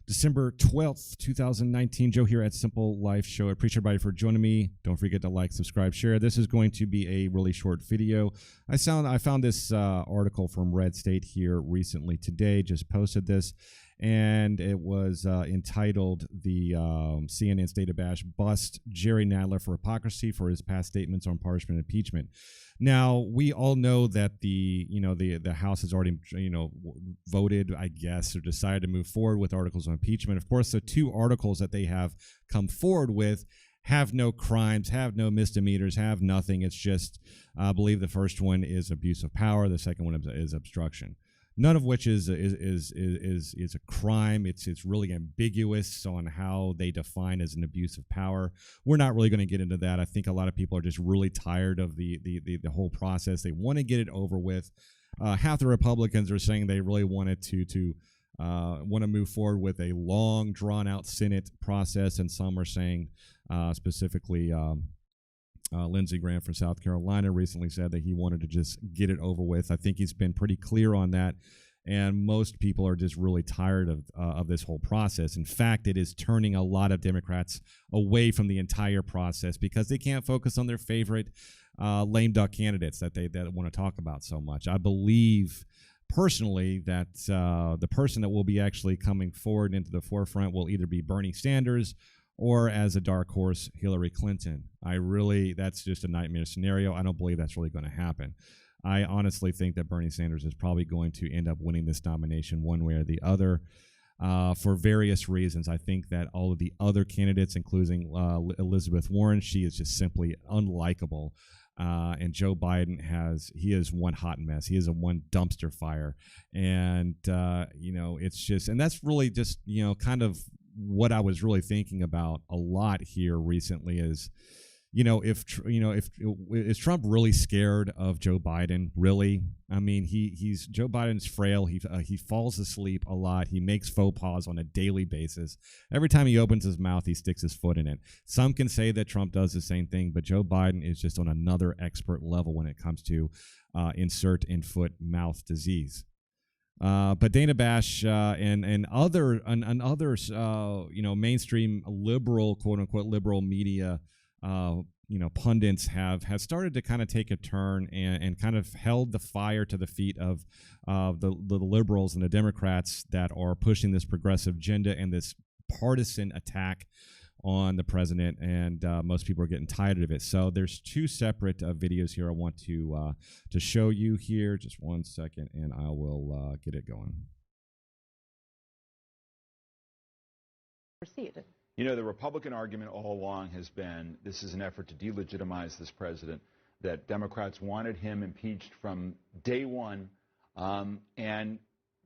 December 12th, 2019. Joe here at Simple Life Show. I appreciate everybody for joining me. Don't forget to like, subscribe, share. This is going to be a really short video. I found this article from Red State here recently today, just posted this, and it was entitled the CNN's Data Bash Bust Jerry Nadler for Hypocrisy for his past statements on partisan impeachment. Now, we all know that the House has already voted, I guess, or decided to move forward with articles on impeachment. Of course, the two articles that they have come forward with have no crimes, have no misdemeanors, have nothing. It's just, I believe the first one is abuse of power. The second one is obstruction. None of which is a crime. It's really ambiguous on how they define as an abuse of power. We're not really going to get into that. I think a lot of people are just really tired of the whole process. They want to get it over with. Half the Republicans are saying they really wanted to want to move forward with a long, drawn-out Senate process, and some are saying, specifically, Lindsey Graham from South Carolina recently said that he wanted to just get it over with. I think he's been pretty clear on that, and most people are just really tired of this whole process. In fact, it is turning a lot of Democrats away from the entire process because they can't focus on their favorite lame duck candidates that they want to talk about so much. I believe personally that the person that will be actually coming forward into the forefront will either be Bernie Sanders or, as a dark horse, Hillary Clinton. That's just a nightmare scenario. I don't believe that's really going to happen. I honestly think that Bernie Sanders is probably going to end up winning this nomination one way or the other for various reasons. I think that all of the other candidates, including Elizabeth Warren, she is just simply unlikable. And Joe Biden is one hot mess. He is a one dumpster fire. And, it's just, and that's really just, kind of what I was really thinking about a lot here recently is, is Trump really scared of Joe Biden? Really? I mean, Joe Biden's frail. He falls asleep a lot. He makes faux pas on a daily basis. Every time he opens his mouth, he sticks his foot in it. Some can say that Trump does the same thing, but Joe Biden is just on another expert level when it comes to insert in foot mouth disease. But Dana Bash and others, mainstream liberal, quote unquote, liberal media, pundits have started to kind of take a turn and kind of held the fire to the feet of the liberals and the Democrats that are pushing this progressive agenda and this partisan attack on the president, and most people are getting tired of it. So there's two separate videos here I want to show you here. Just 1 second, and I will get it going. Proceed. The Republican argument all along has been this is an effort to delegitimize this president, that Democrats wanted him impeached from day one, and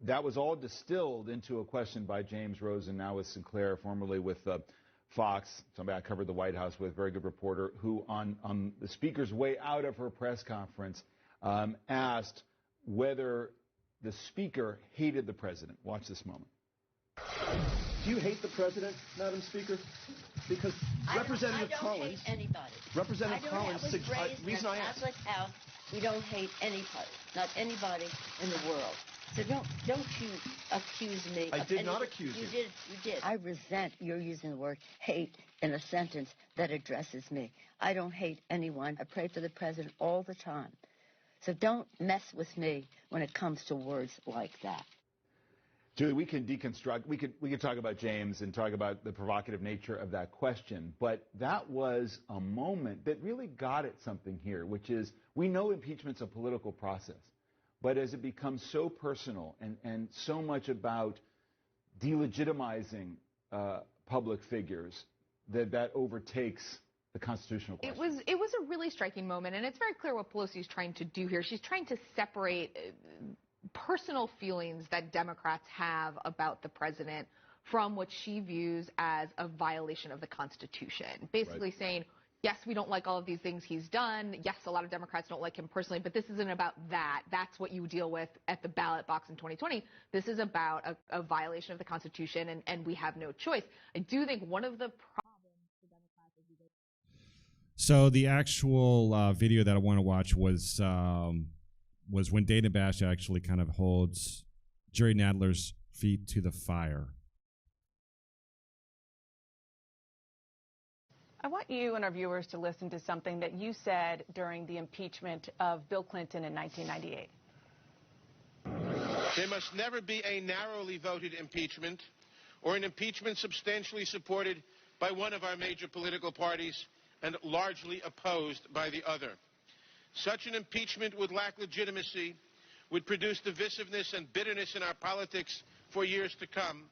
that was all distilled into a question by James Rosen, now with Sinclair, formerly with Fox, somebody I covered the White House with, very good reporter, who on the speaker's way out of her press conference asked whether the speaker hated the president. Watch this moment. Do you hate the president, Madam Speaker? Because Representative Collins... I don't hate anybody. Representative Collins... I was raised in a Catholic house. We don't hate anybody, not anybody in the world. So don't you accuse me. I did not accuse you. You did. I resent your using the word hate in a sentence that addresses me. I don't hate anyone. I pray for the president all the time. So don't mess with me when it comes to words like that. Julie, we can deconstruct. We could talk about James and talk about the provocative nature of that question, but that was a moment that really got at something here, which is we know impeachment's a political process. But as it becomes so personal and so much about delegitimizing public figures, that overtakes the constitutional question. It was a really striking moment, and it's very clear what Pelosi is trying to do here. She's trying to separate personal feelings that Democrats have about the president from what she views as a violation of the Constitution. Basically saying, yes, we don't like all of these things he's done. Yes, a lot of Democrats don't like him personally, but this isn't about that. That's what you deal with at the ballot box in 2020. This is about a violation of the Constitution, and we have no choice. I do think one of the problems for Democrats is So the actual video that I want to watch was when Dana Bash actually kind of holds Jerry Nadler's feet to the fire. I want you and our viewers to listen to something that you said during the impeachment of Bill Clinton in 1998. There must never be a narrowly voted impeachment or an impeachment substantially supported by one of our major political parties and largely opposed by the other. Such an impeachment would lack legitimacy, would produce divisiveness and bitterness in our politics for years to come.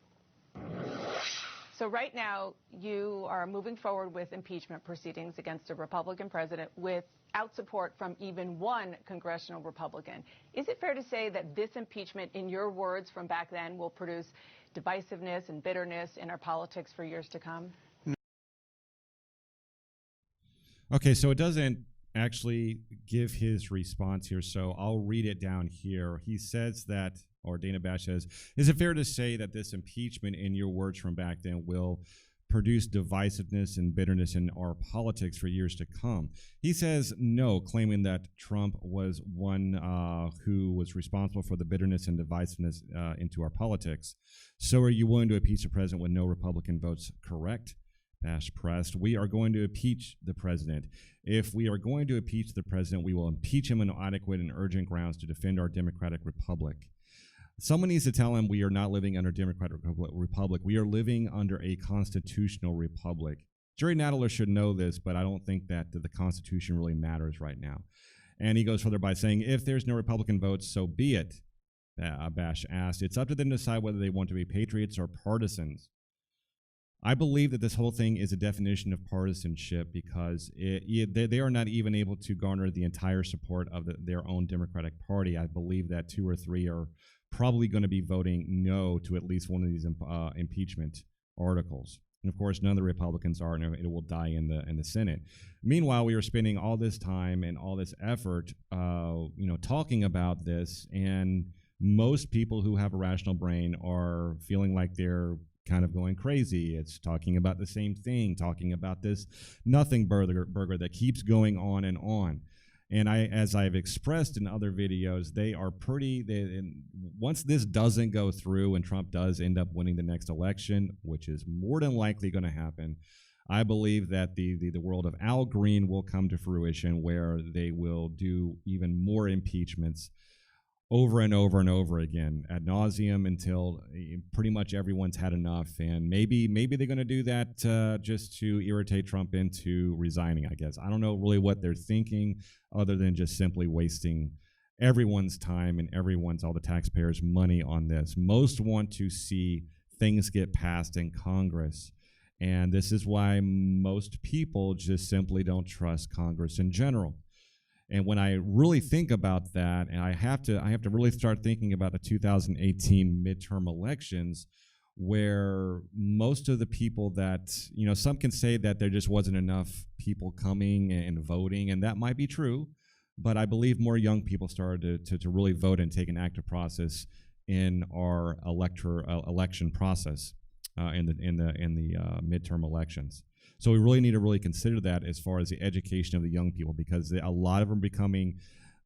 So right now, you are moving forward with impeachment proceedings against a Republican president without support from even one congressional Republican. Is it fair to say that this impeachment, in your words from back then, will produce divisiveness and bitterness in our politics for years to come? Okay, so it doesn't actually give his response here, so I'll read it down here. He says that, or Dana Bash says, is it fair to say that this impeachment, in your words from back then, will produce divisiveness and bitterness in our politics for years to come? He says no, claiming that Trump was one who was responsible for the bitterness and divisiveness into our politics. So are you willing to impeach the president with no Republican votes? Correct. Bash pressed, we are going to impeach the president. If we are going to impeach the president, we will impeach him on adequate and urgent grounds to defend our democratic republic. Someone needs to tell him we are not living under a democratic republic. We are living under a constitutional republic. Jerry Nadler should know this, but I don't think that the Constitution really matters right now. And he goes further by saying, if there's no Republican votes, so be it. Bash asked, it's up to them to decide whether they want to be patriots or partisans. I believe that this whole thing is a definition of partisanship because they are not even able to garner the entire support of their own Democratic Party. I believe that 2 or 3 are probably going to be voting no to at least one of these impeachment articles. And of course, none of the Republicans are, and it will die in the Senate. Meanwhile, we are spending all this time and all this effort, talking about this, and most people who have a rational brain are feeling like they're kind of going crazy. It's talking about the same thing, talking about this nothing burger that keeps going on and on. And as I've expressed in other videos, they are once this doesn't go through and Trump does end up winning the next election, which is more than likely going to happen, I believe that the world of Al Green will come to fruition, where they will do even more impeachments over and over and over again, ad nauseum, until pretty much everyone's had enough. And maybe they're going to do that just to irritate Trump into resigning, I guess. I don't know really what they're thinking, other than just simply wasting everyone's time and all the taxpayers' money on this. Most want to see things get passed in Congress. And this is why most people just simply don't trust Congress in general. And when I really think about that, and I have to really start thinking about the 2018 midterm elections, where most of the people that, some can say that there just wasn't enough people coming and voting, and that might be true, but I believe more young people started to really vote and take an active process in our election process in the midterm elections. So we really need to really consider that as far as the education of the young people, because a lot of them are becoming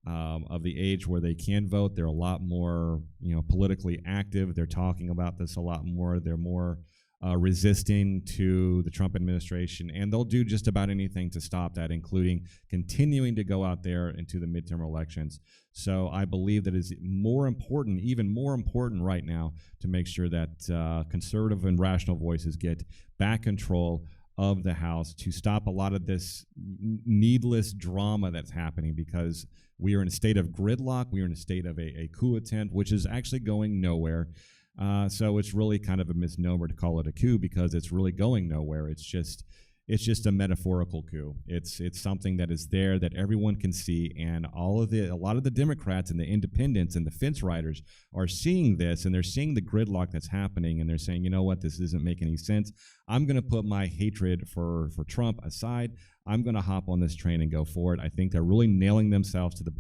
of the age where they can vote. They're a lot more, politically active. They're talking about this a lot more. They're more resisting to the Trump administration, and they'll do just about anything to stop that, including continuing to go out there into the midterm elections. So I believe that it's more important, even more important right now, to make sure that conservative and rational voices get back control of the House, to stop a lot of this needless drama that's happening, because we are in a state of gridlock. We are in a state of a coup attempt, which is actually going nowhere. So it's really kind of a misnomer to call it a coup, because it's really going nowhere. It's just a metaphorical coup. It's something that is there that everyone can see, and a lot of the Democrats and the independents and the fence riders are seeing this, and they're seeing the gridlock that's happening, and they're saying, you know what, this doesn't make any sense. I'm going to put my hatred for Trump aside. I'm going to hop on this train and go forward. I think they're really nailing themselves to the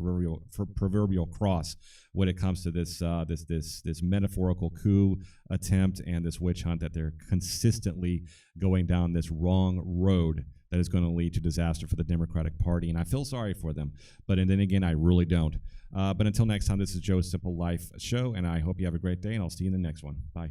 proverbial cross when it comes to this metaphorical coup attempt and this witch hunt, that they're consistently going down this wrong road that is going to lead to disaster for the Democratic Party. And I feel sorry for them, but then again, I really don't. But until next time, this is Joe's Simple Life Show, and I hope you have a great day, and I'll see you in the next one. Bye.